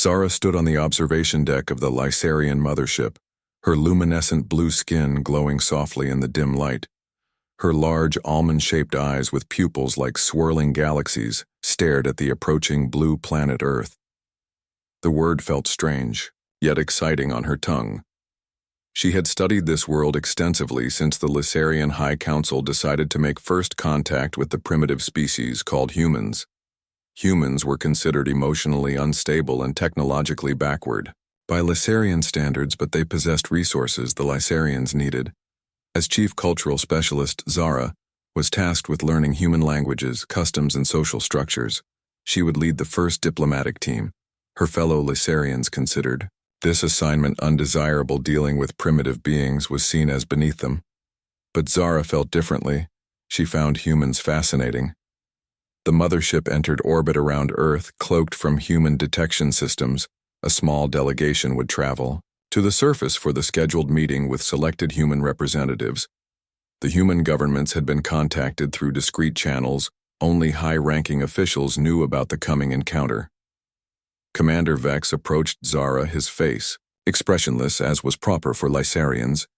Zara stood on the observation deck of the Lysarian mothership, her luminescent blue skin glowing softly in the dim light. Her large, almond-shaped eyes with pupils like swirling galaxies stared at the approaching blue planet Earth. The word felt strange, yet exciting on her tongue. She had studied this world extensively since the Lysarian High Council decided to make first contact with the primitive species called humans. Humans were considered emotionally unstable and technologically backward by Lysarian standards, but they possessed resources the Lysarians needed. As chief cultural specialist, Zara was tasked with learning human languages, customs, and social structures. She would lead the first diplomatic team. Her fellow Lysarians considered this assignment undesirable. Dealing with primitive beings was seen as beneath them. But Zara felt differently. She found humans fascinating. The mothership entered orbit around Earth, cloaked from human detection systems. A small delegation would travel to the surface for the scheduled meeting with selected human representatives. The human governments had been contacted through discreet channels. Only high-ranking officials knew about the coming encounter. Commander Vex approached Zara, his face expressionless as was proper for Lysarians.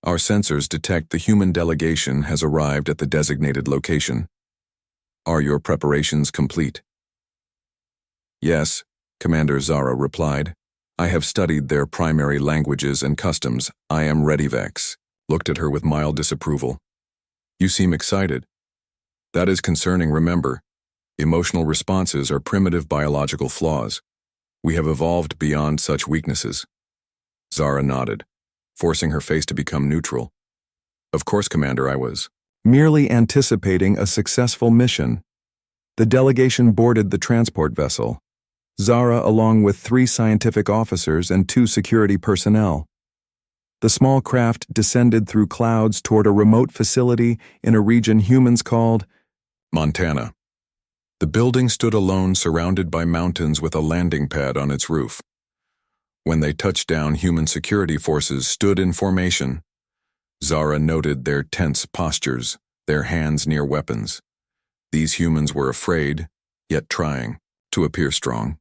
Our sensors detect the human delegation has arrived at the designated location. Are your preparations complete? Yes, Commander Zara replied. I have studied their primary languages and customs. I am ready. Vex looked at her with mild disapproval. You seem excited. That is concerning. Remember, emotional responses are primitive biological flaws. We have evolved beyond such weaknesses. Zara nodded, forcing her face to become neutral. Of course, Commander, I was merely anticipating a successful mission. The delegation boarded the transport vessel. Zara along with 3 scientific officers and 2 security personnel. The small craft descended through clouds toward a remote facility in a region humans called Montana. The building stood alone, surrounded by mountains with a landing pad on its roof. When they touched down, human security forces stood in formation. Zara noted their tense postures, their hands near weapons. These humans were afraid, yet trying to appear strong.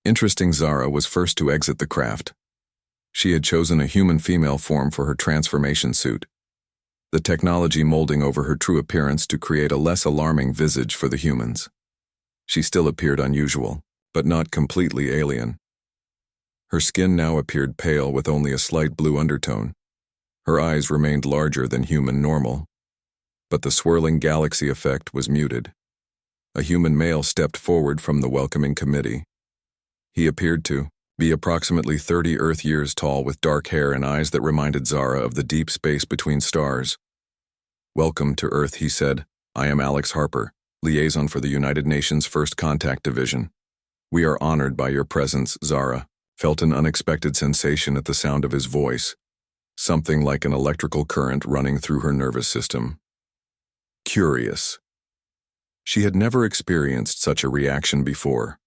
Interesting, Zara was first to exit the craft. She had chosen a human female form for her transformation suit, the technology molding over her true appearance to create a less alarming visage for the humans. She still appeared unusual, but not completely alien. Her skin now appeared pale with only a slight blue undertone. Her eyes remained larger than human normal, but the swirling galaxy effect was muted. A human male stepped forward from the welcoming committee. He appeared to be approximately 30 Earth years tall with dark hair and eyes that reminded Zara of the deep space between stars. Welcome to Earth, he said. I am Alex Harper, liaison for the United Nations First Contact Division. We are honored by your presence. Zara felt an unexpected sensation at the sound of his voice, something like an electrical current running through her nervous system. Curious. She had never experienced such a reaction before.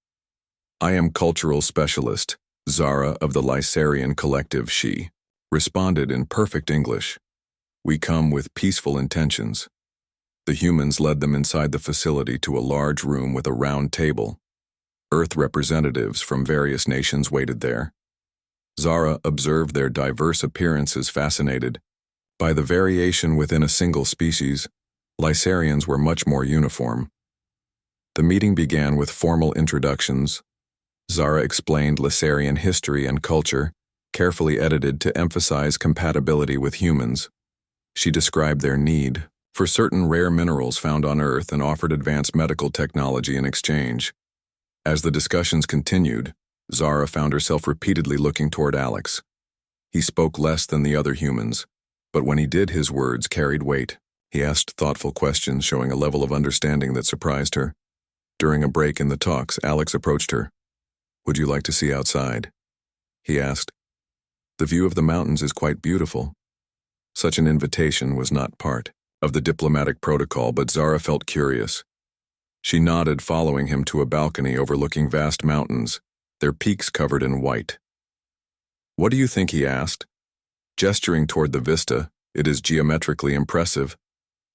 I am cultural specialist, Zara of the Lysarian Collective, she responded in perfect English. We come with peaceful intentions. The humans led them inside the facility to a large room with a round table. Earth representatives from various nations waited there. Zara observed their diverse appearances, fascinated by the variation within a single species. Lysarians were much more uniform. The meeting began with formal introductions. Zara explained Lysarian history and culture, carefully edited to emphasize compatibility with humans. She described their need for certain rare minerals found on Earth and offered advanced medical technology in exchange. As the discussions continued, Zara found herself repeatedly looking toward Alex. He spoke less than the other humans, but when he did, his words carried weight. He asked thoughtful questions, showing a level of understanding that surprised her. During a break in the talks, Alex approached her. Would you like to see outside? He asked. The view of the mountains is quite beautiful. Such an invitation was not part of the diplomatic protocol, but Zara felt curious. She nodded, following him to a balcony overlooking vast mountains, their peaks covered in white. What do you think? He asked. Gesturing toward the vista, it is geometrically impressive,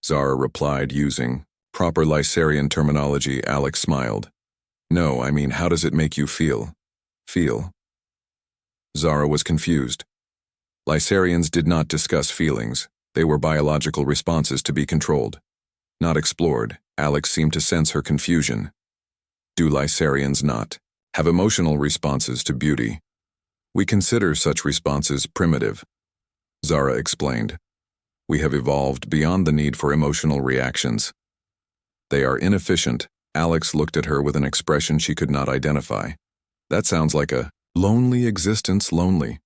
Zara replied using proper Lysarian terminology. Alex smiled. No, I mean, how does it make you feel? Feel. Zara was confused. Lysarians did not discuss feelings. They were biological responses to be controlled, not explored. Alex seemed to sense her confusion. Do Lysarians not have emotional responses to beauty? We consider such responses primitive. Zara explained. We have evolved beyond the need for emotional reactions. They are inefficient. Alex looked at her with an expression she could not identify. That sounds like a lonely existence, lonely.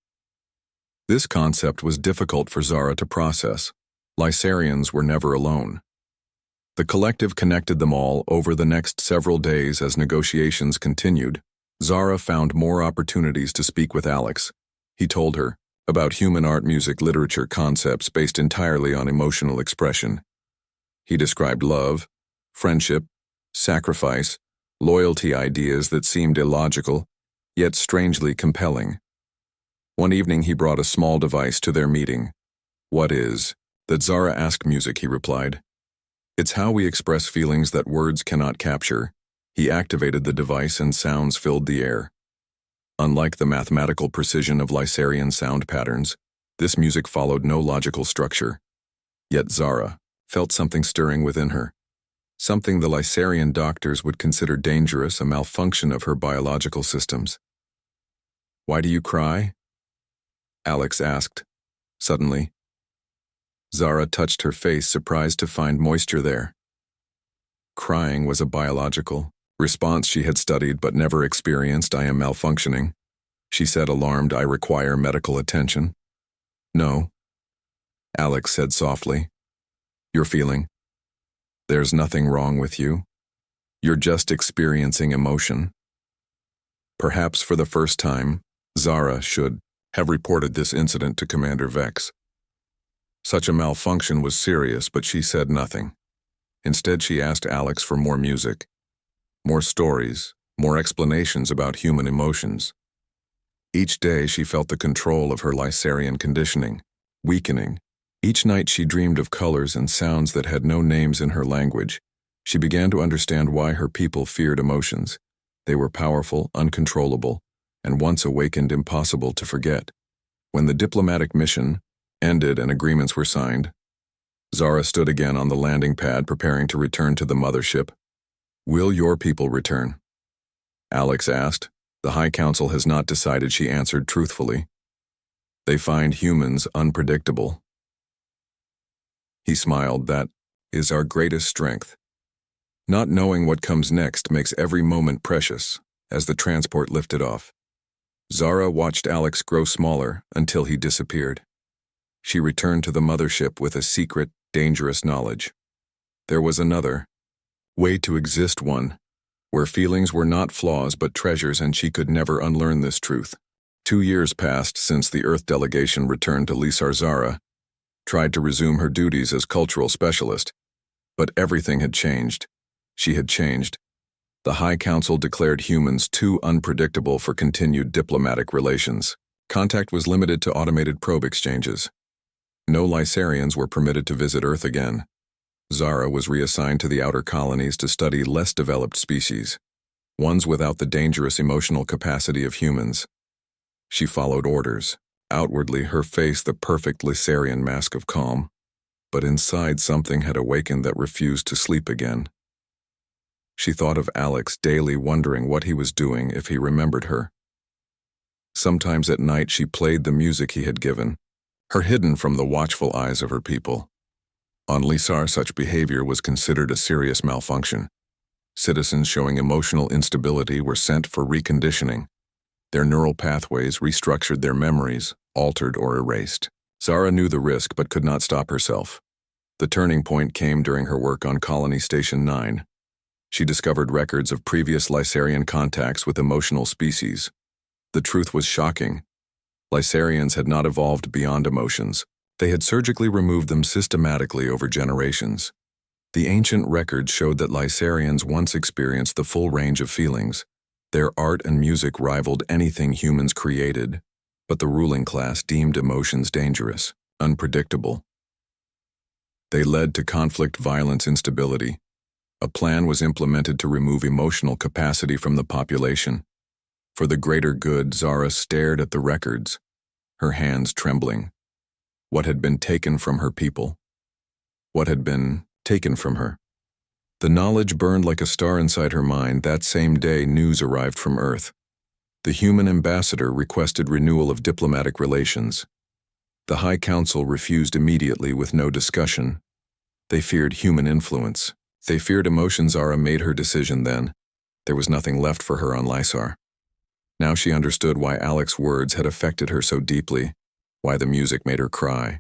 This concept was difficult for Zara to process. Lysarians were never alone. The collective connected them all over the next several days as negotiations continued. Zara found more opportunities to speak with Alex. He told her about human art, music, literature concepts based entirely on emotional expression. He described love, friendship, sacrifice, loyalty, ideas that seemed illogical, yet strangely compelling. One evening he brought a small device to their meeting. What is that? Zara asked. Music, he replied. It's how we express feelings that words cannot capture. He activated the device and sounds filled the air. Unlike the mathematical precision of Lysarian sound patterns, this music followed no logical structure. Yet Zara felt something stirring within her. Something the Lysarian doctors would consider dangerous, a malfunction of her biological systems. Why do you cry? Alex asked, suddenly. Zara touched her face, surprised to find moisture there. Crying was a biological response she had studied but never experienced. I am malfunctioning, she said, alarmed. I require medical attention. No, Alex said softly. You're feeling. There's nothing wrong with you. You're just experiencing emotion. Perhaps for the first time, Zara should have reported this incident to Commander Vex. Such a malfunction was serious, but she said nothing. Instead, she asked Alex for more music, more stories, more explanations about human emotions. Each day she felt the control of her Lysarian conditioning, weakening. Each night she dreamed of colors and sounds that had no names in her language. She began to understand why her people feared emotions. They were powerful, uncontrollable, and once awakened, impossible to forget. When the diplomatic mission ended and agreements were signed, Zara stood again on the landing pad, preparing to return to the mothership. Will your people return? Alex asked. The High Council has not decided, she answered truthfully. They find humans unpredictable. He smiled. That is our greatest strength. Not knowing what comes next makes every moment precious. As the transport lifted off, Zara watched Alex grow smaller until he disappeared. She returned to the mothership with a secret, dangerous knowledge. There was another way to exist, one where feelings were not flaws but treasures, and she could never unlearn this truth. 2 years passed since the Earth delegation returned to Lisar. Zara tried to resume her duties as cultural specialist, but everything had changed. She had changed. The High Council declared humans too unpredictable for continued diplomatic relations. Contact was limited to automated probe exchanges. No Lysarians were permitted to visit Earth again. Zara was reassigned to the outer colonies to study less developed species, ones without the dangerous emotional capacity of humans. She followed orders. Outwardly, her face the perfect Lysarian mask of calm, but inside something had awakened that refused to sleep again. She thought of Alex daily, wondering what he was doing, if he remembered her. Sometimes at night she played the music he had given her, hidden from the watchful eyes of her people. On Lisar, such behavior was considered a serious malfunction. Citizens showing emotional instability were sent for reconditioning. Their neural pathways restructured, their memories altered or erased. Zara knew the risk but could not stop herself. The turning point came during her work on Colony Station 9. She discovered records of previous Lysarian contacts with emotional species. The truth was shocking. Lysarians had not evolved beyond emotions. They had surgically removed them systematically over generations. The ancient records showed that Lysarians once experienced the full range of feelings. Their art and music rivaled anything humans created, but the ruling class deemed emotions dangerous, unpredictable. They led to conflict, violence, instability. A plan was implemented to remove emotional capacity from the population. For the greater good, Zara stared at the records, her hands trembling. What had been taken from her people? What had been taken from her? The knowledge burned like a star inside her mind. That same day, news arrived from Earth. The human ambassador requested renewal of diplomatic relations. The High Council refused immediately with no discussion. They feared human influence. They feared emotion. Zara made her decision then. There was nothing left for her on Lysar. Now she understood why Alex's words had affected her so deeply, why the music made her cry.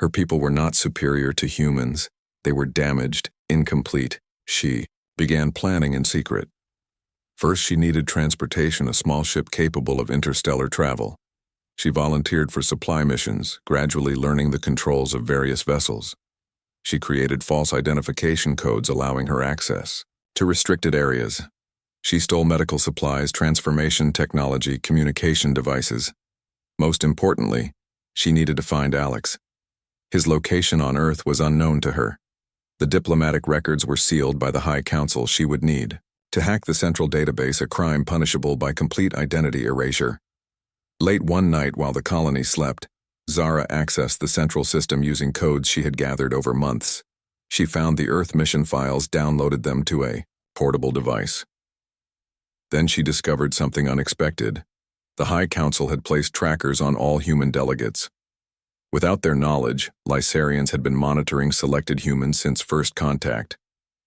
Her people were not superior to humans. They were damaged, incomplete. She began planning in secret. First, she needed transportation, a small ship capable of interstellar travel. She volunteered for supply missions, gradually learning the controls of various vessels. She created false identification codes allowing her access to restricted areas. She stole medical supplies, transformation technology, communication devices. Most importantly, she needed to find Alex. His location on Earth was unknown to her. The diplomatic records were sealed by the High Council. She would need to hack the central database, a crime punishable by complete identity erasure. Late one night while the colony slept, Zara accessed the central system using codes she had gathered over months. She found the Earth mission files, downloaded them to a portable device. Then she discovered something unexpected. The High Council had placed trackers on all human delegates. Without their knowledge, Lysarians had been monitoring selected humans since first contact.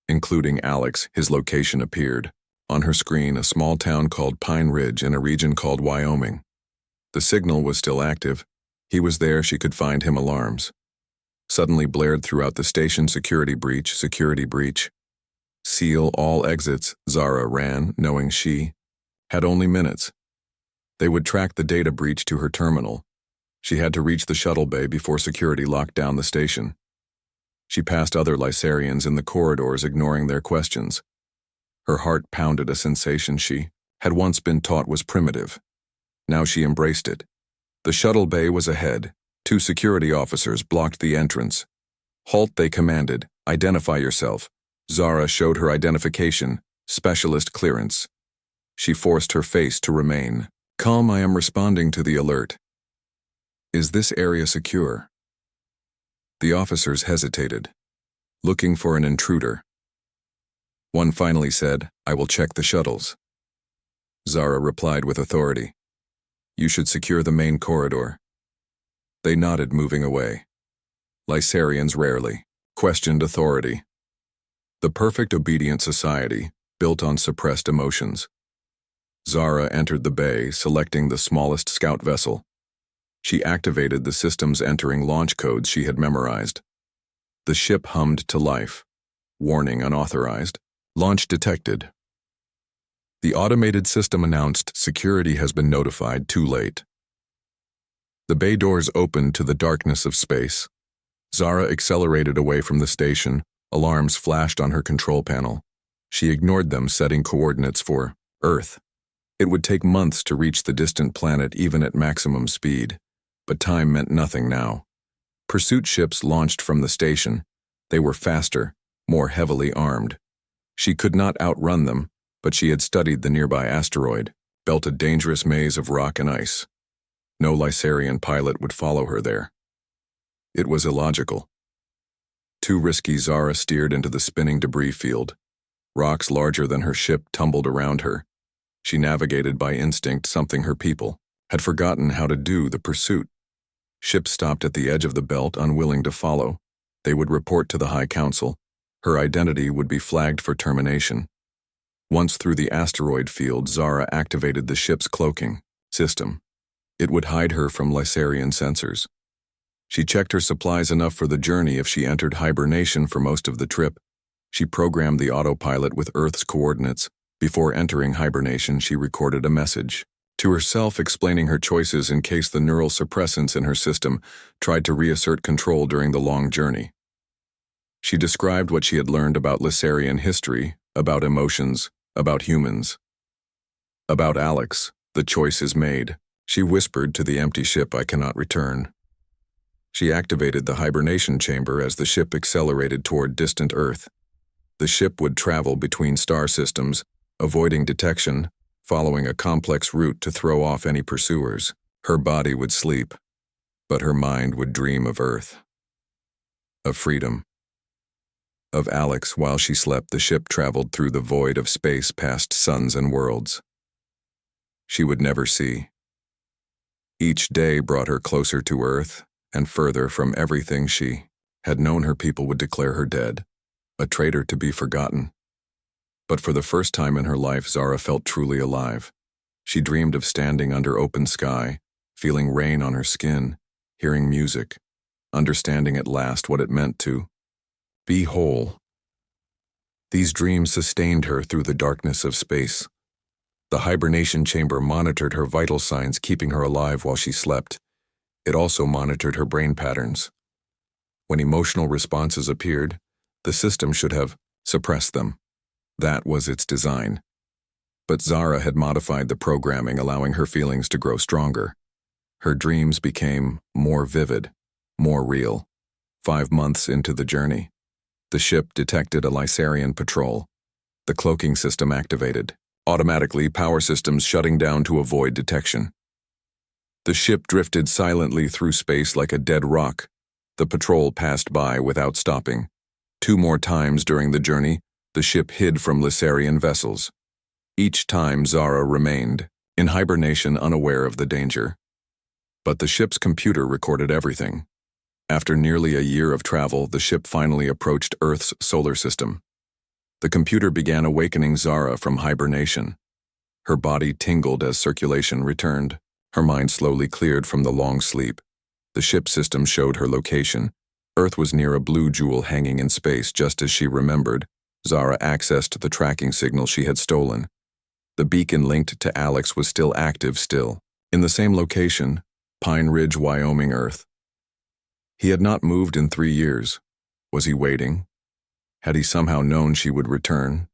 Including Alex, his location appeared. On her screen, a small town called Pine Ridge in a region called Wyoming. The signal was still active. He was there, she could find him. Alarms suddenly blared throughout the station. Security breach, security breach. Seal all exits. Zara ran, knowing she had only minutes. They would track the data breach to her terminal. She had to reach the shuttle bay before security locked down the station. She passed other Lysarians in the corridors, ignoring their questions. Her heart pounded, a sensation she had once been taught was primitive. Now she embraced it. The shuttle bay was ahead. 2 security officers blocked the entrance. "Halt," they commanded. "Identify yourself." Zara showed her identification, specialist clearance. She forced her face to remain calm. "I am responding to the alert. Is this area secure?" The officers hesitated, looking for an intruder. One finally said, "I will check the shuttles." Zara replied with authority, "You should secure the main corridor." They nodded, moving away. Lysarians rarely questioned authority. The perfect obedient society, built on suppressed emotions. Zara entered the bay, selecting the smallest scout vessel. She activated the system's entering launch codes she had memorized. The ship hummed to life. Warning: unauthorized. Launch detected. The automated system announced security has been notified. Too late. The bay doors opened to the darkness of space. Zara accelerated away from the station. Alarms flashed on her control panel. She ignored them, setting coordinates for Earth. It would take months to reach the distant planet, even at maximum speed. But time meant nothing now. Pursuit ships launched from the station. They were faster, more heavily armed. She could not outrun them, but she had studied the nearby asteroid, built a dangerous maze of rock and ice. No Lysarian pilot would follow her there. It was illogical. Too risky. Zara steered into the spinning debris field. Rocks larger than her ship tumbled around her. She navigated by instinct, something her people had forgotten how to do. The pursuit. Ships stopped at the edge of the belt, unwilling to follow. They would report to the High Council. Her identity would be flagged for termination. Once through the asteroid field, Zara activated the ship's cloaking system. It would hide her from Lysarian sensors. She checked her supplies enough for the journey if she entered hibernation for most of the trip. She programmed the autopilot with Earth's coordinates. Before entering hibernation, she recorded a message to herself explaining her choices in case the neural suppressants in her system tried to reassert control during the long journey. She described what she had learned about Lysarian history, about emotions, about humans. About Alex, the choice is made. She whispered to the empty ship, "I cannot return." She activated the hibernation chamber as the ship accelerated toward distant Earth. The ship would travel between star systems, avoiding detection, following a complex route to throw off any pursuers. Her body would sleep, but her mind would dream of Earth, of freedom, of Alex. While she slept, the ship traveled through the void of space past suns and worlds she would never see. Each day brought her closer to Earth and further from everything she had known. Her people would declare her dead, a traitor to be forgotten. But for the first time in her life, Zara felt truly alive. She dreamed of standing under open sky, feeling rain on her skin, hearing music, understanding at last what it meant to be whole. These dreams sustained her through the darkness of space. The hibernation chamber monitored her vital signs, keeping her alive while she slept. It also monitored her brain patterns. When emotional responses appeared, the system should have suppressed them. That was its design. But Zara had modified the programming, allowing her feelings to grow stronger. Her dreams became more vivid, more real. 5 months into the journey, the ship detected a Lysarian patrol. The cloaking system activated, automatically power systems shutting down to avoid detection. The ship drifted silently through space like a dead rock. The patrol passed by without stopping. 2 more times during the journey, the ship hid from Lysarian vessels. Each time, Zara remained in hibernation, unaware of the danger. But the ship's computer recorded everything. After nearly a year of travel, the ship finally approached Earth's solar system. The computer began awakening Zara from hibernation. Her body tingled as circulation returned. Her mind slowly cleared from the long sleep. The ship system showed her location. Earth was near a blue jewel hanging in space, just as she remembered. Zara accessed the tracking signal she had stolen. The beacon linked to Alex was still active, in the same location, Pine Ridge, Wyoming, Earth. He had not moved in 3 years. Was he waiting? Had he somehow known she would return?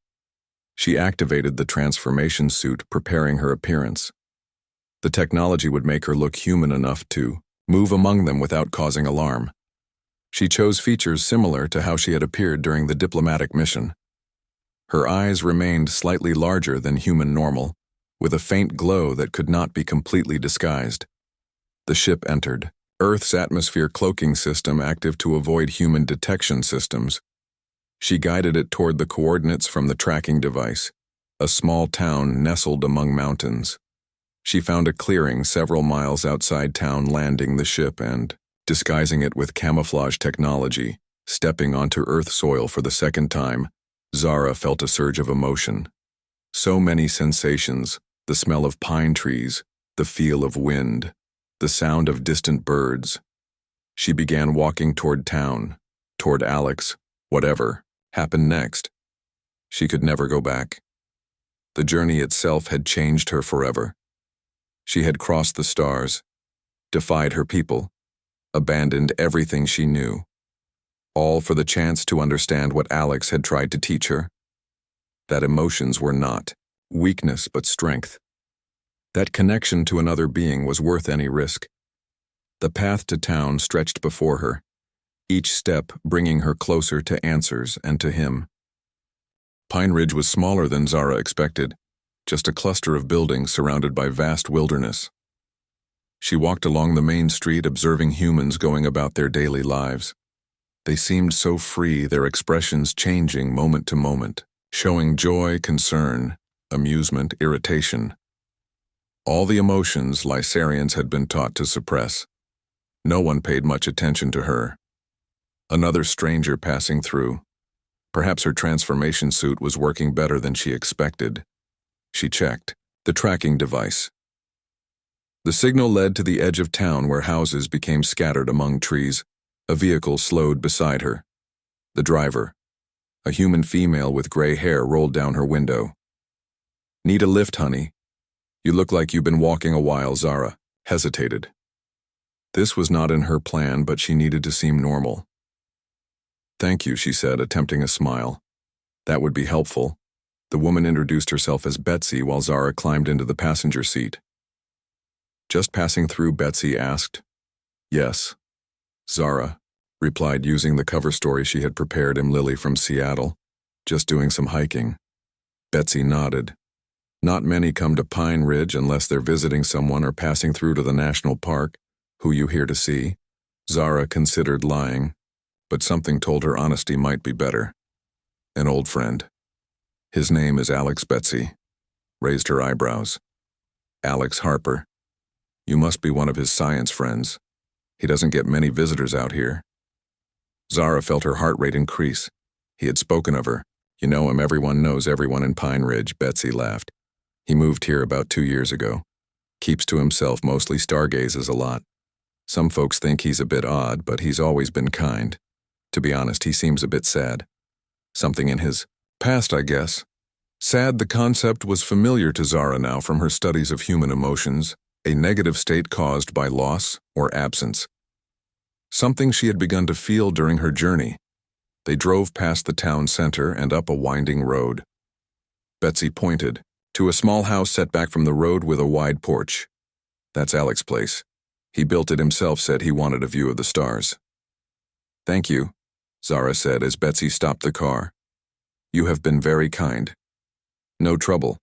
She activated the transformation suit, preparing her appearance. The technology would make her look human enough to move among them without causing alarm. She chose features similar to how she had appeared during the diplomatic mission. Her eyes remained slightly larger than human normal, with a faint glow that could not be completely disguised. The ship entered, Earth's atmosphere cloaking system active to avoid human detection systems. She guided it toward the coordinates from the tracking device, a small town nestled among mountains. She found a clearing several miles outside town, landing the ship and disguising it with camouflage technology. Stepping onto Earth soil for the second time, Zara felt a surge of emotion. So many sensations: the smell of pine trees, the feel of wind, the sound of distant birds. She began walking toward town, toward Alex. Whatever happened next, she could never go back. The journey itself had changed her forever. She had crossed the stars, defied her people, abandoned everything she knew, all for the chance to understand what Alex had tried to teach her. That emotions were not weakness but strength. That connection to another being was worth any risk. The path to town stretched before her, each step bringing her closer to answers and to him. Pine Ridge was smaller than Zara expected, just a cluster of buildings surrounded by vast wilderness. She walked along the main street, observing humans going about their daily lives. They seemed so free, their expressions changing moment to moment, showing joy, concern, amusement, irritation. All the emotions Lysarians had been taught to suppress. No one paid much attention to her. Another stranger passing through. Perhaps her transformation suit was working better than she expected. She checked the tracking device. The signal led to the edge of town where houses became scattered among trees. A vehicle slowed beside her. The driver, a human female with gray hair, rolled down her window. "Need a lift, honey? You look like you've been walking a while." Zara hesitated. This was not in her plan, but she needed to seem normal. "Thank you," she said, attempting a smile. "That would be helpful." The woman introduced herself as Betsy while Zara climbed into the passenger seat. "Just passing through?" Betsy asked. "Yes," Zara replied, using the cover story she had prepared him, Lily from Seattle. "Just doing some hiking." Betsy nodded. Not many come to Pine Ridge unless they're visiting someone or passing through to the national park. Who you here to see? Zara considered lying, but something told her honesty might be better. An old friend. His name is Alex. Betsy raised her eyebrows. Alex Harper. You must be one of his science friends. He doesn't get many visitors out here. Zara felt her heart rate increase. He had spoken of her. You know him, everyone knows everyone in Pine Ridge, Betsy laughed. He moved here about 2 years ago. Keeps to himself, mostly stargazes a lot. Some folks think he's a bit odd, but he's always been kind. To be honest, he seems a bit sad. Something in his past, I guess. Sad, the concept was familiar to Zara now from her studies of human emotions, a negative state caused by loss or absence. Something she had begun to feel during her journey. They drove past the town center and up a winding road. Betsy pointed to a small house set back from the road with a wide porch. That's Alex's place. He built it himself, said he wanted a view of the stars. Thank you, Zara said as Betsy stopped the car. You have been very kind. No trouble.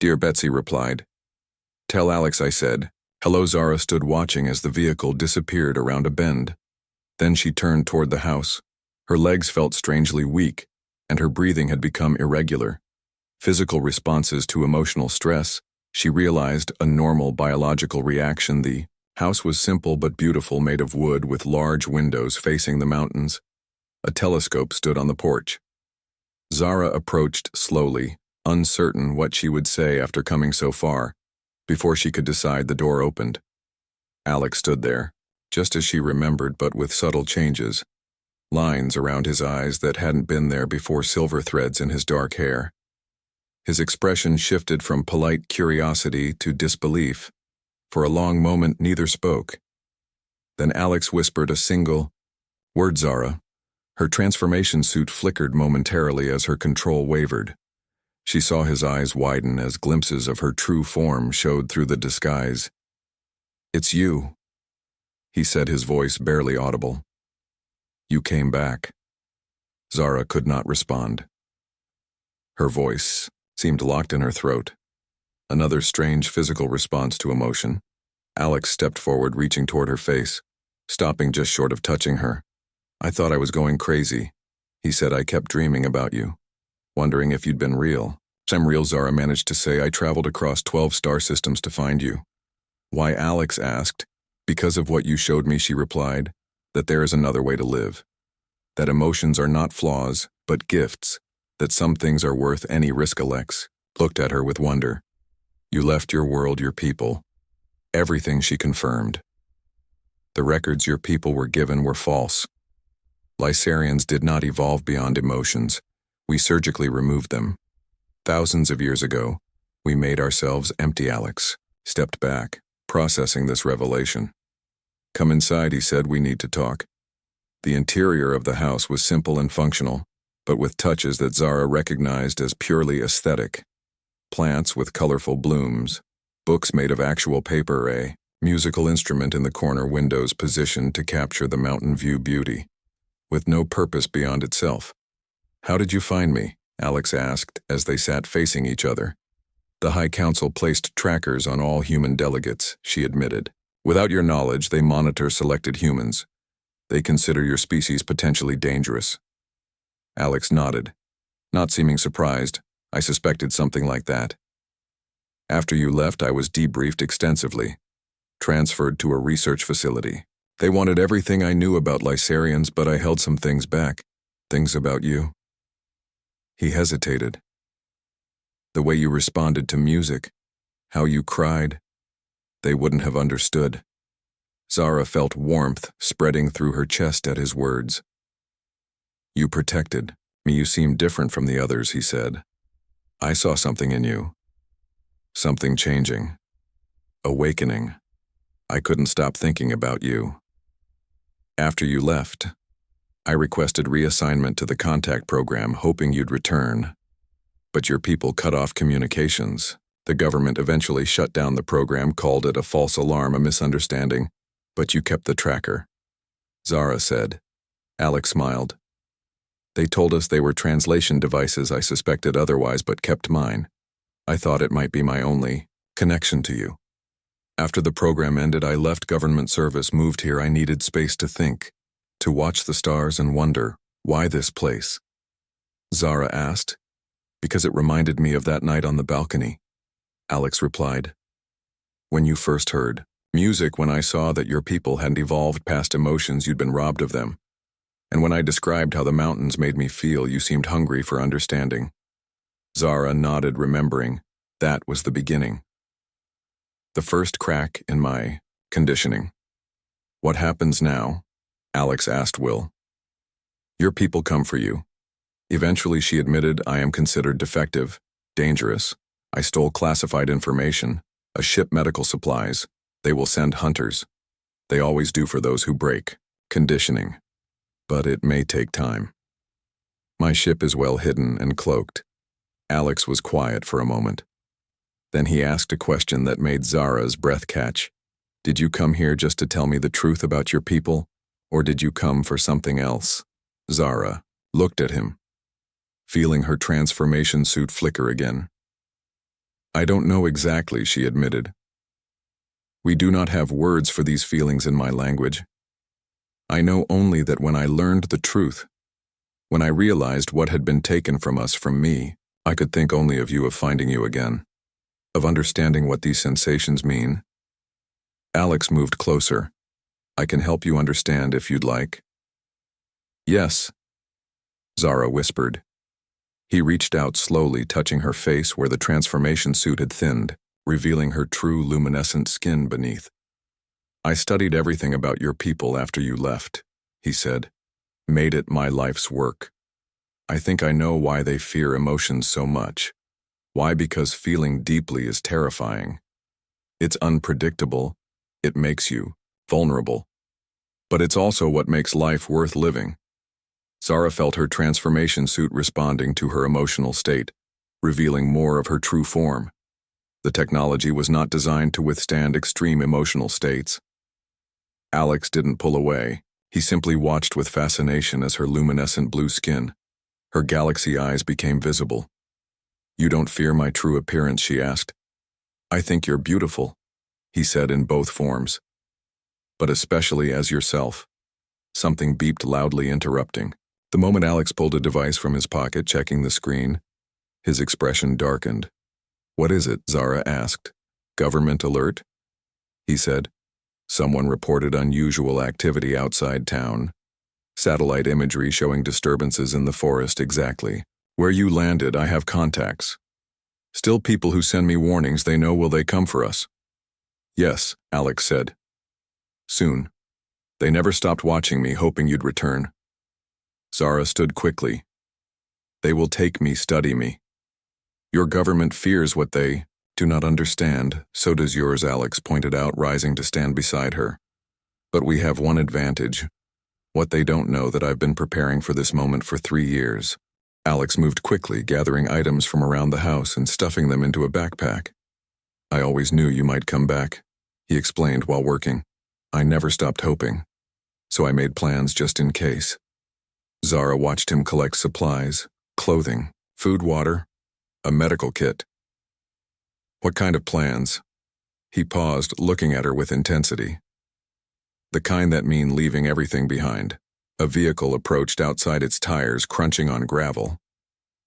Dear Betsy replied. Tell Alex I said. Hello. Zara stood watching as the vehicle disappeared around a bend. Then she turned toward the house. Her legs felt strangely weak, and her breathing had become irregular. Physical responses to emotional stress, she realized a normal biological reaction. The house was simple but beautiful, made of wood with large windows facing the mountains. A telescope stood on the porch. Zara approached slowly, uncertain what she would say after coming so far. Before she could decide, the door opened. Alex stood there, just as she remembered, but with subtle changes. Lines around his eyes that hadn't been there before, silver threads in his dark hair. His expression shifted from polite curiosity to disbelief. For a long moment, neither spoke. Then Alex whispered a single word, Zara. Her transformation suit flickered momentarily as her control wavered. She saw his eyes widen as glimpses of her true form showed through the disguise. It's you, he said, his voice barely audible. You came back. Zara could not respond. Her voice seemed locked in her throat. Another strange physical response to emotion. Alex stepped forward, reaching toward her face, stopping just short of touching her. I thought I was going crazy. He said, I kept dreaming about you, wondering if you'd been real. I'm real, Zara managed to say. I traveled across 12 star systems to find you. Why? Alex asked. Because of what you showed me, she replied, that there is another way to live. That emotions are not flaws, but gifts. That some things are worth any risk. Alex looked at her with wonder. You left your world, your people. Everything, she confirmed. The records your people were given were false. Lysarians did not evolve beyond emotions. We surgically removed them. Thousands of years ago, we made ourselves empty. Alex stepped back, processing this revelation. Come inside, he said, we need to talk. The interior of the house was simple and functional, but with touches that Zara recognized as purely aesthetic. Plants with colorful blooms, books made of actual paper, a musical instrument in the corner, windows positioned to capture the mountain view beauty, with no purpose beyond itself. How did you find me? Alex asked as they sat facing each other. The High Council placed trackers on all human delegates, she admitted. Without your knowledge, they monitor selected humans. They consider your species potentially dangerous. Alex nodded, not seeming surprised. I suspected something like that. After you left, I was debriefed extensively, transferred to a research facility. They wanted everything I knew about Lysarians, but I held some things back. Things about you. He hesitated. The way you responded to music, how you cried, they wouldn't have understood. Zara felt warmth spreading through her chest at his words. You protected me. You seemed different from the others, he said. I saw something in you. Something changing. Awakening. I couldn't stop thinking about you. After you left, I requested reassignment to the contact program, hoping you'd return. But your people cut off communications. The government eventually shut down the program, called it a false alarm, a misunderstanding. But you kept the tracker, Zara said. Alex smiled. They told us they were translation devices. I suspected otherwise, but kept mine. I thought it might be my only connection to you. After the program ended, I left government service, moved here. I needed space to think, to watch the stars and wonder, why this place? Zara asked. Because it reminded me of that night on the balcony. Alex replied. When you first heard music, when I saw that your people hadn't evolved past emotions, you'd been robbed of them. And when I described how the mountains made me feel, you seemed hungry for understanding. Zara nodded, remembering. That was the beginning. The first crack in my conditioning. What happens now? Alex asked Will. Your people come for you. Eventually, she admitted, I am considered defective, dangerous. I stole classified information, a ship, medical supplies. They will send hunters. They always do for those who break conditioning. But it may take time. My ship is well hidden and cloaked. Alex was quiet for a moment. Then he asked a question that made Zara's breath catch. Did you come here just to tell me the truth about your people, or did you come for something else? Zara looked at him, feeling her transformation suit flicker again. I don't know exactly, she admitted. We do not have words for these feelings in my language. I know only that when I learned the truth, when I realized what had been taken from us, from me, I could think only of you, of finding you again, of understanding what these sensations mean. Alex moved closer. I can help you understand if you'd like. Yes, Zara whispered. He reached out slowly, touching her face where the transformation suit had thinned, revealing her true luminescent skin beneath. I studied everything about your people after you left, he said. Made it my life's work. I think I know why they fear emotions so much. Why? Because feeling deeply is terrifying. It's unpredictable. It makes you vulnerable. But it's also what makes life worth living. Zara felt her transformation suit responding to her emotional state, revealing more of her true form. The technology was not designed to withstand extreme emotional states. Alex didn't pull away. He simply watched with fascination as her luminescent blue skin, her galaxy eyes became visible. You don't fear my true appearance, she asked. I think you're beautiful, he said in both forms. But especially as yourself. Something beeped loudly, interrupting. The moment Alex pulled a device from his pocket, checking the screen, his expression darkened. What is it? Zara asked. Government alert? He said. Someone reported unusual activity outside town. Satellite imagery showing disturbances in the forest. Exactly where you landed. I have contacts. Still people who send me warnings. They know. Will they come for us? Yes, Alex said. Soon. They never stopped watching me, hoping you'd return. Zara stood quickly. They will take me, study me. Your government fears what they do not understand. So does yours, Alex pointed out, rising to stand beside her. But we have one advantage. What they don't know, that I've been preparing for this moment for 3 years. Alex moved quickly, gathering items from around the house and stuffing them into a backpack. I always knew you might come back, he explained while working. I never stopped hoping. So I made plans just in case. Zara watched him collect supplies, clothing, food, water, a medical kit. What kind of plans? He paused, looking at her with intensity. The kind that mean leaving everything behind. A vehicle approached outside, its tires crunching on gravel.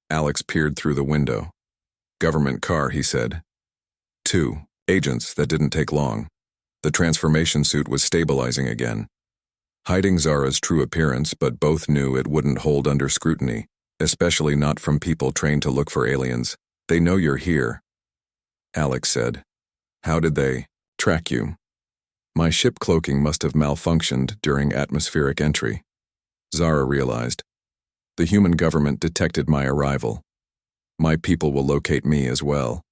Alex peered through the window. Government car, he said. 2 agents. That didn't take long. The transformation suit was stabilizing again, hiding Zara's true appearance, but both knew it wouldn't hold under scrutiny, especially not from people trained to look for aliens. They know you're here, Alex said. How did they track you? My ship cloaking must have malfunctioned during atmospheric entry. Zara realized. The human government detected my arrival. My people will locate me as well.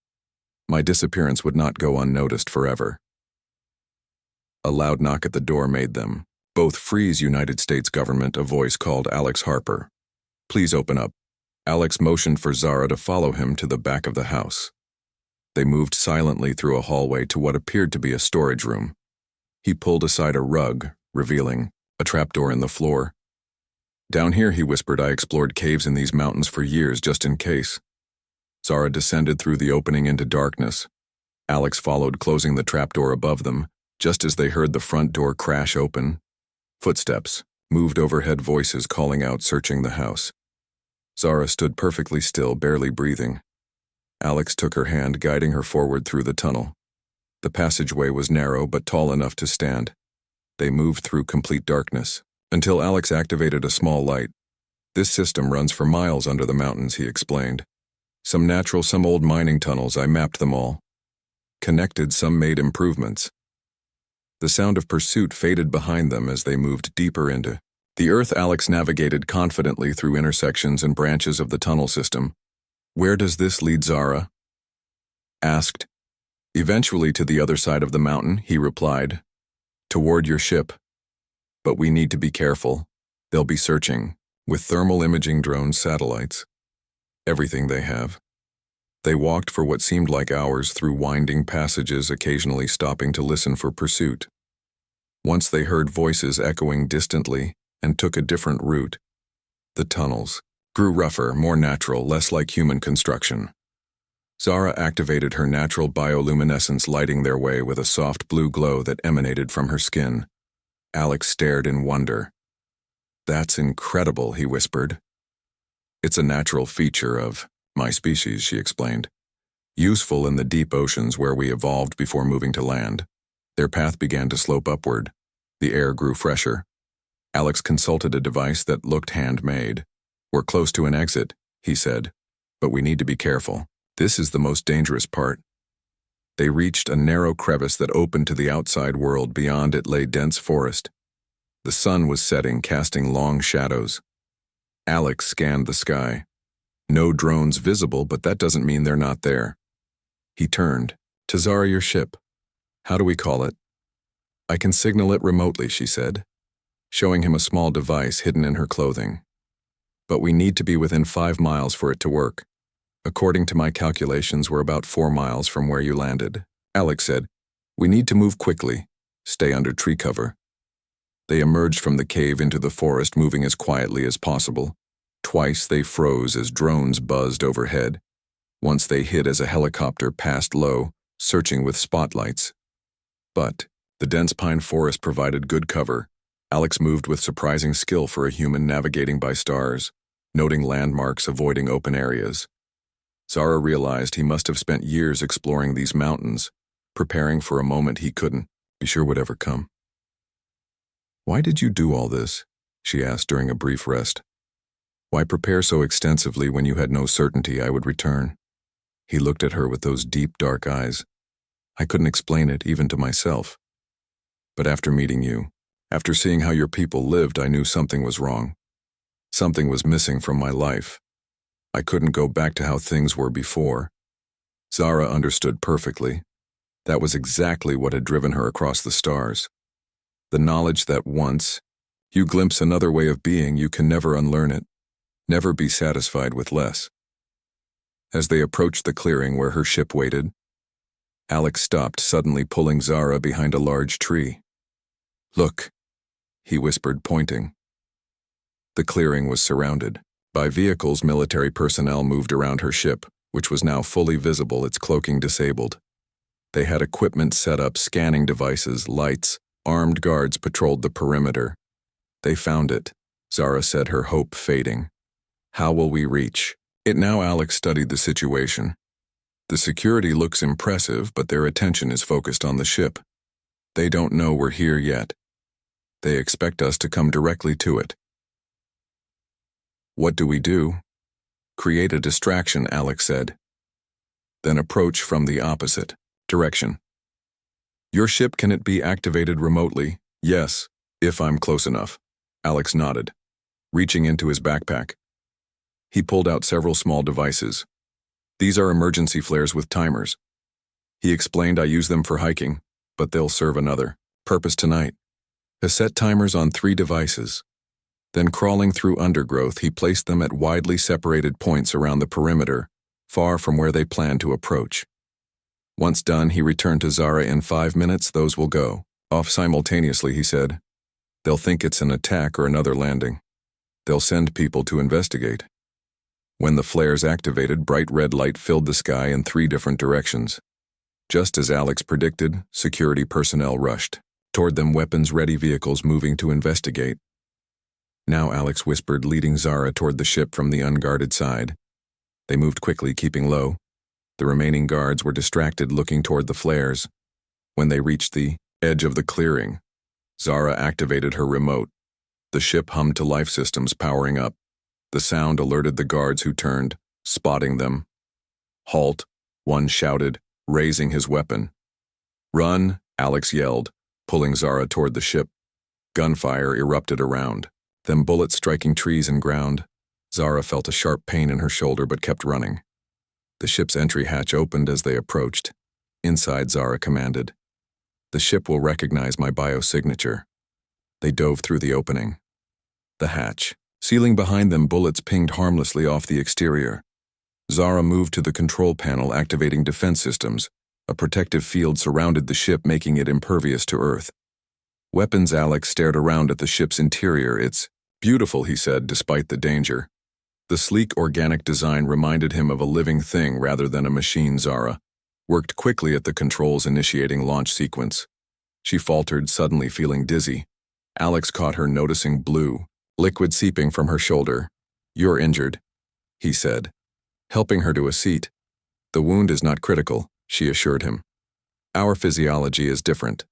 My disappearance would not go unnoticed forever. A loud knock at the door made them both freeze. United States government, a voice called Alex Harper. Please open up. Alex motioned for Zara to follow him to the back of the house. They moved silently through a hallway to what appeared to be a storage room. He pulled aside a rug, revealing a trapdoor in the floor. Down here, he whispered, I explored caves in these mountains for years just in case. Zara descended through the opening into darkness. Alex followed, closing the trapdoor above them, just as they heard the front door crash open. Footsteps moved overhead, voices calling out, searching the house. Zara stood perfectly still, barely breathing. Alex took her hand, guiding her forward through the tunnel. The passageway was narrow but tall enough to stand. They moved through complete darkness, until Alex activated a small light. This system runs for miles under the mountains, he explained. Some natural, some old mining tunnels, I mapped them all. Connected, some made improvements. The sound of pursuit faded behind them as they moved deeper into the earth. Alex navigated confidently through intersections and branches of the tunnel system. Where does this lead, Zara asked. Eventually to the other side of the mountain, he replied. Toward your ship. But we need to be careful. They'll be searching, with thermal imaging drones, satellites. Everything they have. They walked for what seemed like hours through winding passages, occasionally stopping to listen for pursuit. Once they heard voices echoing distantly and took a different route. The tunnels grew rougher, more natural, less like human construction. Zara activated her natural bioluminescence, lighting their way with a soft blue glow that emanated from her skin. Alex stared in wonder. That's incredible, he whispered. It's a natural feature of my species, she explained. Useful in the deep oceans where we evolved before moving to land. Their path began to slope upward. The air grew fresher. Alex consulted a device that looked handmade. We're close to an exit, he said, but we need to be careful. This is the most dangerous part. They reached a narrow crevice that opened to the outside world. Beyond it lay dense forest. The sun was setting, casting long shadows. Alex scanned the sky. No drones visible, but that doesn't mean they're not there. He turned. To Zara, your ship. How do we call it? I can signal it remotely, she said, showing him a small device hidden in her clothing. But we need to be within 5 miles for it to work. According to my calculations, we're about 4 miles from where you landed. Alex said, we need to move quickly. Stay under tree cover. They emerged from the cave into the forest, moving as quietly as possible. Twice they froze as drones buzzed overhead. Once they hid as a helicopter passed low, searching with spotlights. But the dense pine forest provided good cover. Alex moved with surprising skill for a human navigating by stars, noting landmarks, avoiding open areas. Zara realized he must have spent years exploring these mountains, preparing for a moment he couldn't be sure would ever come. Why did you do all this? She asked during a brief rest. Why prepare so extensively when you had no certainty I would return? He looked at her with those deep, dark eyes. I couldn't explain it, even to myself. But after meeting you, after seeing how your people lived, I knew something was wrong. Something was missing from my life. I couldn't go back to how things were before. Zara understood perfectly. That was exactly what had driven her across the stars. The knowledge that once you glimpse another way of being, you can never unlearn it, never be satisfied with less. As they approached the clearing where her ship waited, Alex stopped, suddenly pulling Zara behind a large tree. Look, he whispered, pointing. The clearing was surrounded by vehicles. Military personnel moved around her ship, which was now fully visible, its cloaking disabled. They had equipment set up, scanning devices, lights. Armed guards patrolled the perimeter. They found it, Zara said, her hope fading. How will we reach it now? Alex studied the situation. The security looks impressive, but their attention is focused on the ship. They don't know we're here yet. They expect us to come directly to it. What do we do? Create a distraction, Alex said. Then approach from the opposite direction. Your ship, can it be activated remotely? Yes, if I'm close enough. Alex nodded, reaching into his backpack. He pulled out several small devices. These are emergency flares with timers. He explained, I use them for hiking, but they'll serve another purpose tonight. He set timers on 3 devices. Then, crawling through undergrowth, he placed them at widely separated points around the perimeter, far from where they planned to approach. Once done, he returned to Zara. In 5 minutes, those will go off simultaneously, he said. They'll think it's an attack or another landing. They'll send people to investigate. When the flares activated, bright red light filled the sky in 3 different directions. Just as Alex predicted, security personnel rushed toward them, weapons-ready vehicles moving to investigate. Now, Alex whispered, leading Zara toward the ship from the unguarded side. They moved quickly, keeping low. The remaining guards were distracted, looking toward the flares. When they reached the edge of the clearing, Zara activated her remote. The ship hummed to life systems powering up. The sound alerted the guards, who turned, spotting them. "Halt," one shouted, raising his weapon. "Run," Alex yelled, pulling Zara toward the ship. Gunfire erupted around, them bullets striking trees and ground. Zara felt a sharp pain in her shoulder but kept running. The ship's entry hatch opened as they approached. Inside, Zara commanded, "The ship will recognize my biosignature." They dove through the opening. The hatch. Sealing behind them, bullets pinged harmlessly off the exterior. Zara moved to the control panel, activating defense systems. A protective field surrounded the ship, making it impervious to Earth. Weapons. Alex stared around at the ship's interior. "It's beautiful," he said, despite the danger. The sleek, organic design reminded him of a living thing rather than a machine. Zara worked quickly at the controls, initiating launch sequence. She faltered, suddenly feeling dizzy. Alex caught her, noticing blue liquid seeping from her shoulder. "You're injured," he said, helping her to a seat. "The wound is not critical," she assured him. "Our physiology is different."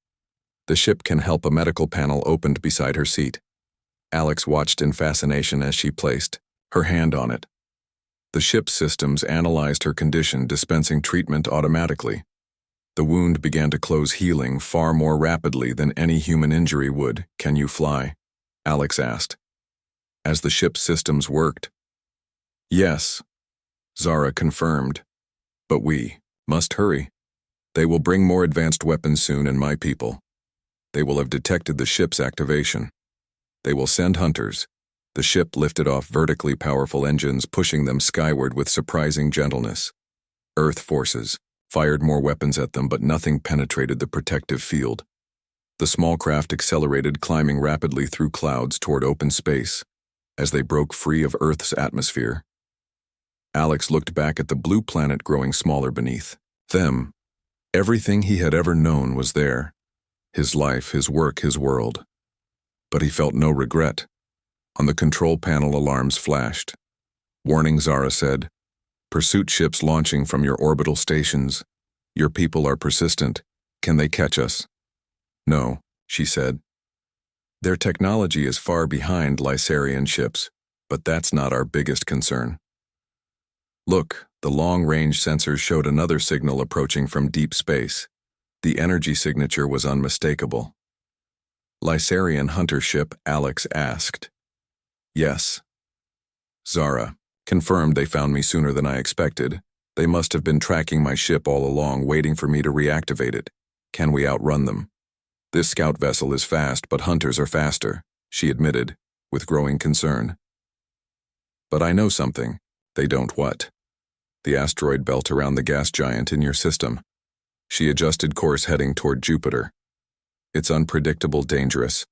The ship can help. A medical panel opened beside her seat. Alex watched in fascination as she placed her hand on it. The ship's systems analyzed her condition, dispensing treatment automatically. The wound began to close, healing far more rapidly than any human injury would. "Can you fly?" Alex asked, as the ship's systems worked. "Yes," Zara confirmed. "But we must hurry. They will bring more advanced weapons soon, and my people. They will have detected the ship's activation. They will send hunters." The ship lifted off, vertically powerful engines pushing them skyward with surprising gentleness. Earth forces fired more weapons at them, but nothing penetrated the protective field. The small craft accelerated, climbing rapidly through clouds toward open space. As they broke free of Earth's atmosphere, Alex looked back at the blue planet growing smaller beneath them. Everything he had ever known was there. His life, his work, his world. But he felt no regret. On the control panel, alarms flashed. "Warning," Zara said. "Pursuit ships launching from your orbital stations. Your people are persistent. Can they catch us?" "No," she said. "Their technology is far behind Lysarian ships, but that's not our biggest concern." Look, the long-range sensors showed another signal approaching from deep space. The energy signature was unmistakable. "Lysarian hunter ship?" Alex asked. "Yes." Zara confirmed. "They found me sooner than I expected. They must have been tracking my ship all along, waiting for me to reactivate it. Can we outrun them?" "This scout vessel is fast, but hunters are faster," she admitted, with growing concern. "But I know something." "They don't what?" "The asteroid belt around the gas giant in your system." She adjusted course, heading toward Jupiter. "It's unpredictable, dangerous.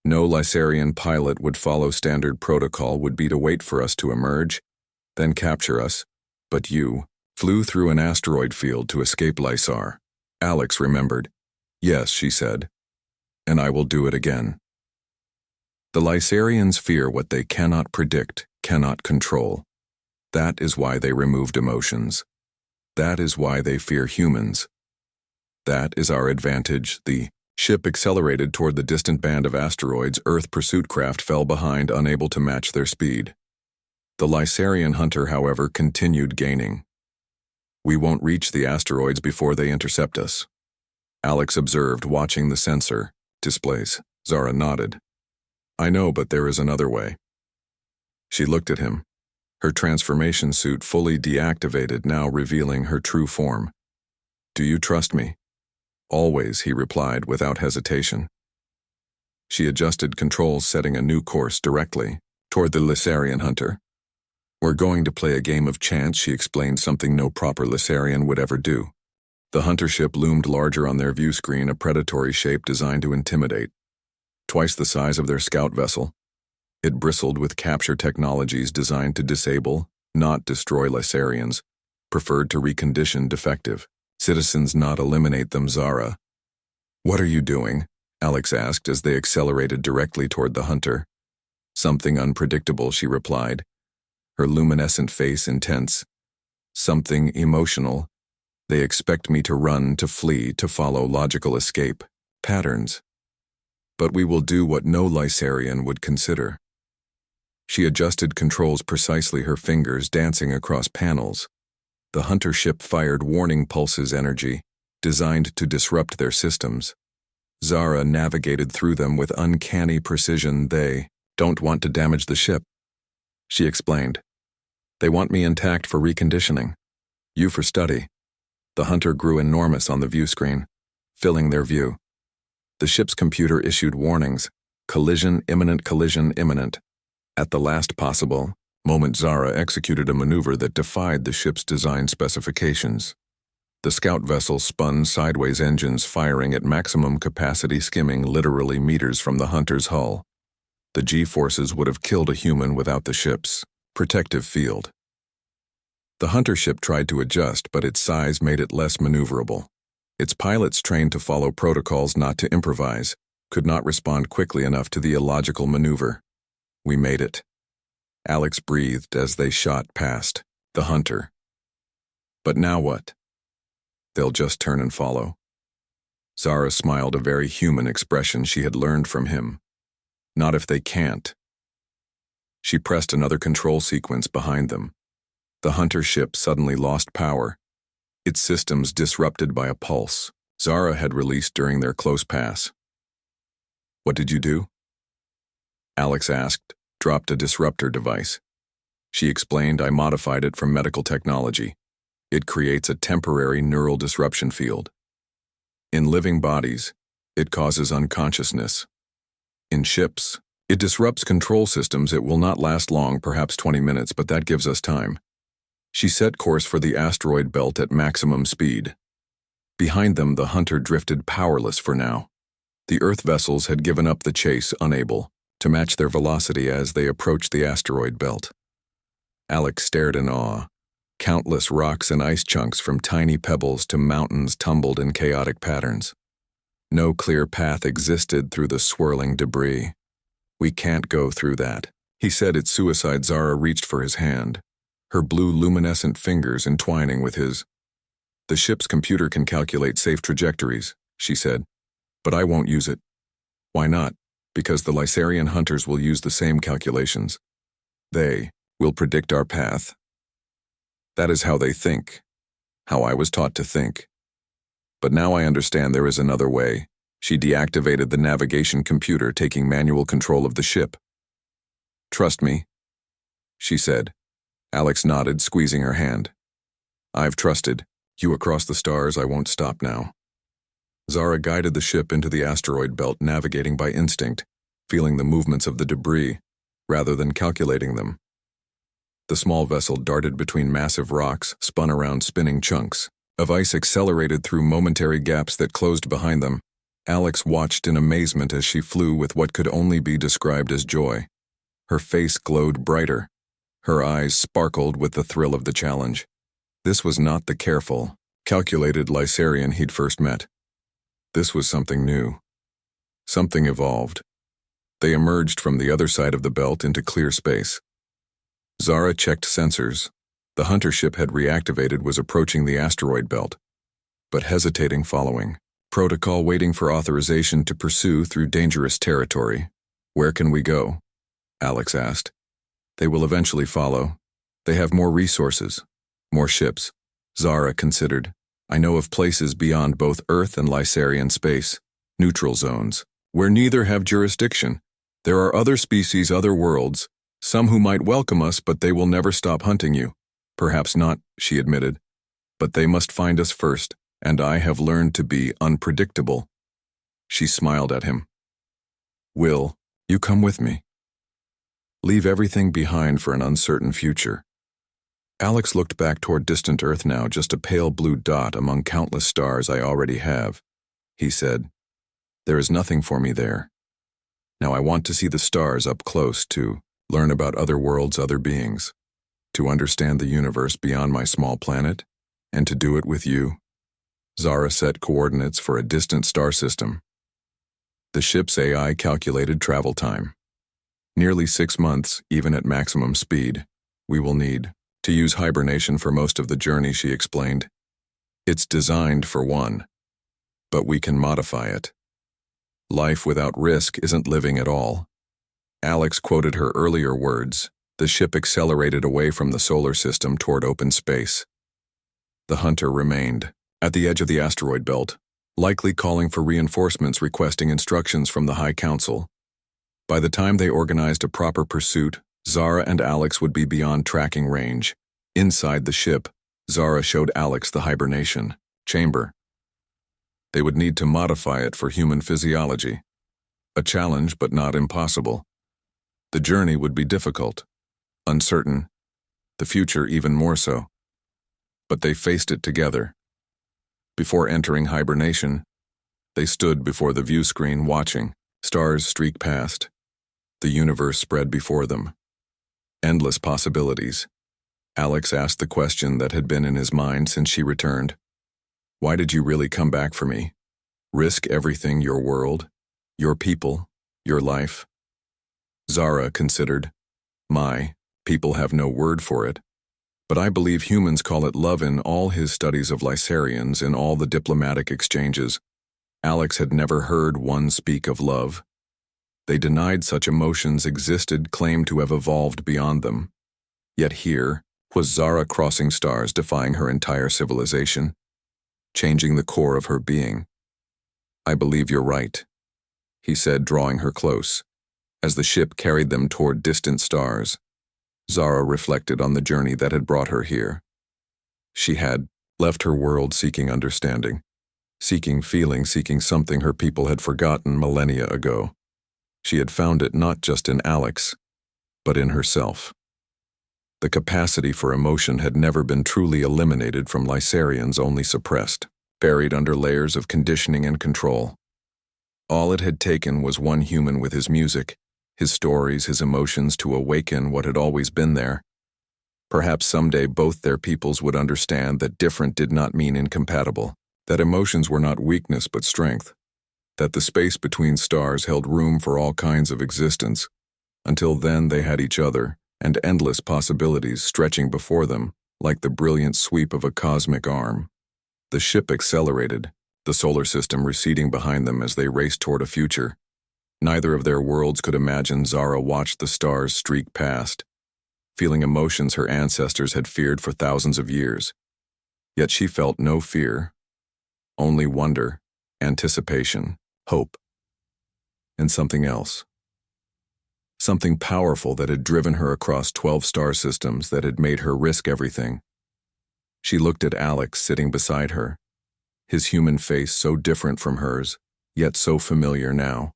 No Lysarian pilot would follow standard protocol, would be to wait for us to emerge, then capture us. But you flew through an asteroid field to escape Lysar." Alex remembered. "Yes," she said, "and I will do it again." The Lysarians fear what they cannot predict, cannot control. That is why they removed emotions. That is why they fear humans. That is our advantage. The ship accelerated toward the distant band of asteroids. Earth pursuit craft fell behind, unable to match their speed. The Lysarian hunter, however, continued gaining. "We won't reach the asteroids before they intercept us," Alex observed, watching the sensor displays. Zara nodded. "I know, but there is another way." She looked at him, her transformation suit fully deactivated, now revealing her true form. "Do you trust me?" "Always," he replied without hesitation. She adjusted controls, setting a new course directly toward the Lysarian hunter. "We're going to play a game of chance," she explained, "something no proper Lysarian would ever do." The hunter ship loomed larger on their view screen, a predatory shape designed to intimidate. Twice the size of their scout vessel. It bristled with capture technologies designed to disable, not destroy Lysarians, preferred to recondition defective citizens, not eliminate them. Zara. What are you doing? Alex asked as they accelerated directly toward the hunter. Something unpredictable, she replied, her luminescent face intense. Something emotional. They expect me to run, to flee, to follow logical escape patterns. But we will do what no Lysarian would consider. She adjusted controls precisely, her fingers dancing across panels. The hunter ship fired warning pulses, energy, designed to disrupt their systems. Zara navigated through them with uncanny precision. They don't want to damage the ship, she explained. They want me intact for reconditioning. You for study. The hunter grew enormous on the view screen, filling their view. The ship's computer issued warnings. Collision imminent. At the last possible moment, Zara executed a maneuver that defied the ship's design specifications. The scout vessel spun sideways, engines firing at maximum capacity, skimming literally meters from the hunter's hull. The G-forces would have killed a human without the ship's protective field. The hunter ship tried to adjust, but its size made it less maneuverable. Its pilots, trained to follow protocols, not to improvise, could not respond quickly enough to the illogical maneuver. We made it. Alex breathed as they shot past the hunter. But now what? They'll just turn and follow. Zara smiled, a very human expression she had learned from him. Not if they can't. She pressed another control sequence behind them. The hunter ship suddenly lost power, its systems disrupted by a pulse Zara had released during their close pass. What did you do? Alex asked, dropped a disruptor device. She explained, I modified it from medical technology. It creates a temporary neural disruption field. In living bodies, it causes unconsciousness. In ships, it disrupts control systems. It will not last long, perhaps 20 minutes, but that gives us time. She set course for the asteroid belt at maximum speed. Behind them, the hunter drifted powerless for now. The Earth vessels had given up the chase, unable to match their velocity as they approached the asteroid belt. Alex stared in awe. Countless rocks and ice chunks, from tiny pebbles to mountains, tumbled in chaotic patterns. No clear path existed through the swirling debris. We can't go through that, he said. It's suicide. Zara reached for his hand, her blue luminescent fingers entwining with his. The ship's computer can calculate safe trajectories, she said, but I won't use it. Why not? Because the Lysarian hunters will use the same calculations. They will predict our path. That is how they think, how I was taught to think. But now I understand there is another way. She deactivated the navigation computer, taking manual control of the ship. Trust me, she said. Alex nodded, squeezing her hand. I've trusted you across the stars. I won't stop now. Zara guided the ship into the asteroid belt, navigating by instinct, feeling the movements of the debris, rather than calculating them. The small vessel darted between massive rocks, spun around spinning chunks of ice, accelerated through momentary gaps that closed behind them. Alex watched in amazement as she flew with what could only be described as joy. Her face glowed brighter. Her eyes sparkled with the thrill of the challenge. This was not the careful, calculated Lysarian he'd first met. This was something new. Something evolved. They emerged from the other side of the belt into clear space. Zara checked sensors. The hunter ship had reactivated, was approaching the asteroid belt, but hesitating, following protocol, waiting for authorization to pursue through dangerous territory. Where can we go? Alex asked. They will eventually follow. They have more resources, more ships. Zara considered. I know of places beyond both Earth and Lysarian space, neutral zones, where neither have jurisdiction. There are other species, other worlds, some who might welcome us, but they will never stop hunting you. Perhaps not, she admitted. But they must find us first, and I have learned to be unpredictable. She smiled at him. Will you come with me? Leave everything behind for an uncertain future. Alex looked back toward distant Earth now, just a pale blue dot among countless stars I already have. He said, there is nothing for me there. Now I want to see the stars up close, to learn about other worlds, other beings, to understand the universe beyond my small planet, and to do it with you." Zara set coordinates for a distant star system. The ship's AI calculated travel time. "Nearly 6 months, even at maximum speed. We will need to use hibernation for most of the journey," she explained. "It's designed for one, but we can modify it. Life without risk isn't living at all." Alex quoted her earlier words. The ship accelerated away from the solar system toward open space. The hunter remained at the edge of the asteroid belt, likely calling for reinforcements, requesting instructions from the High Council. By the time they organized a proper pursuit, Zara and Alex would be beyond tracking range. Inside the ship, Zara showed Alex the hibernation chamber. They would need to modify it for human physiology. A challenge, but not impossible. The journey would be difficult, uncertain, the future even more so. But they faced it together. Before entering hibernation, they stood before the view screen watching. Stars streak past. The universe spread before them. Endless possibilities. Alex asked the question that had been in his mind since she returned. "Why did you really come back for me? Risk everything, your world, your people, your life?" Zara considered. "My people have no word for it, but I believe humans call it love." In all his studies of Lysarians, in all the diplomatic exchanges, Alex had never heard one speak of love. They denied such emotions existed, claimed to have evolved beyond them. Yet here was Zara crossing stars, defying her entire civilization, changing the core of her being. "I believe you're right," he said, drawing her close. As the ship carried them toward distant stars, Zara reflected on the journey that had brought her here. She had left her world seeking understanding, seeking feeling, seeking something her people had forgotten millennia ago. She had found it not just in Alex, but in herself. The capacity for emotion had never been truly eliminated from Lysarians, only suppressed, buried under layers of conditioning and control. All it had taken was one human with his music, his stories, his emotions, to awaken what had always been there. Perhaps someday both their peoples would understand that different did not mean incompatible, that emotions were not weakness but strength, that the space between stars held room for all kinds of existence. Until then they had each other, and endless possibilities stretching before them, like the brilliant sweep of a cosmic arm. The ship accelerated, the solar system receding behind them as they raced toward a future. Neither of their worlds could imagine. Zara watched the stars streak past, feeling emotions her ancestors had feared for thousands of years. Yet she felt no fear, only wonder, anticipation, hope, and something else. Something powerful that had driven her across 12 star systems, that had made her risk everything. She looked at Alex sitting beside her, his human face so different from hers, yet so familiar now.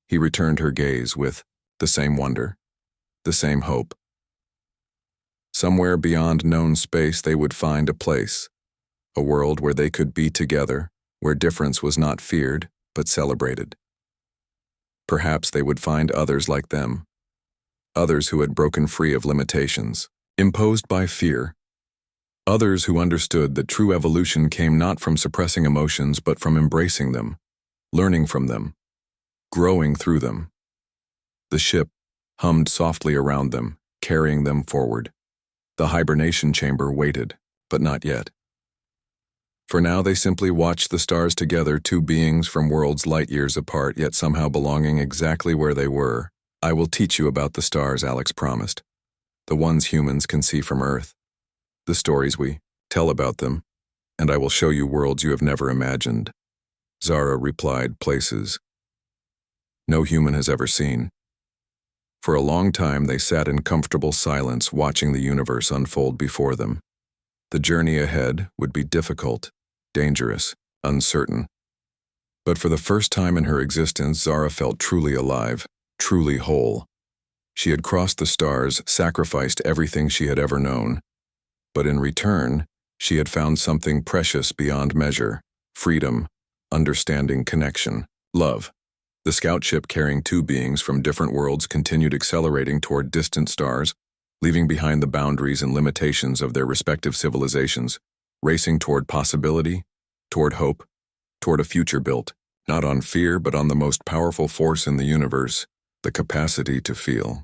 He returned her gaze with the same wonder, the same hope. Somewhere beyond known space they would find a place, a world where they could be together, where difference was not feared, but celebrated. Perhaps they would find others like them, others who had broken free of limitations imposed by fear, others who understood that true evolution came not from suppressing emotions but from embracing them, learning from them, growing through them. The ship hummed softly around them, carrying them forward. The hibernation chamber waited, but not yet. For now they simply watched the stars together, two beings from worlds light years apart, yet somehow belonging exactly where they were. "I will teach you about the stars," Alex promised. "The ones humans can see from Earth. The stories we tell about them. And I will show you worlds you have never imagined." Zara replied, "Places no human has ever seen." For a long time they sat in comfortable silence, watching the universe unfold before them. The journey ahead would be difficult, dangerous, uncertain. But for the first time in her existence, Zara felt truly alive, truly whole. She had crossed the stars, sacrificed everything she had ever known. But in return, she had found something precious beyond measure: freedom, understanding, connection, love. The scout ship carrying two beings from different worlds continued accelerating toward distant stars, leaving behind the boundaries and limitations of their respective civilizations, racing toward possibility, toward hope, toward a future built, not on fear but on the most powerful force in the universe, the capacity to feel.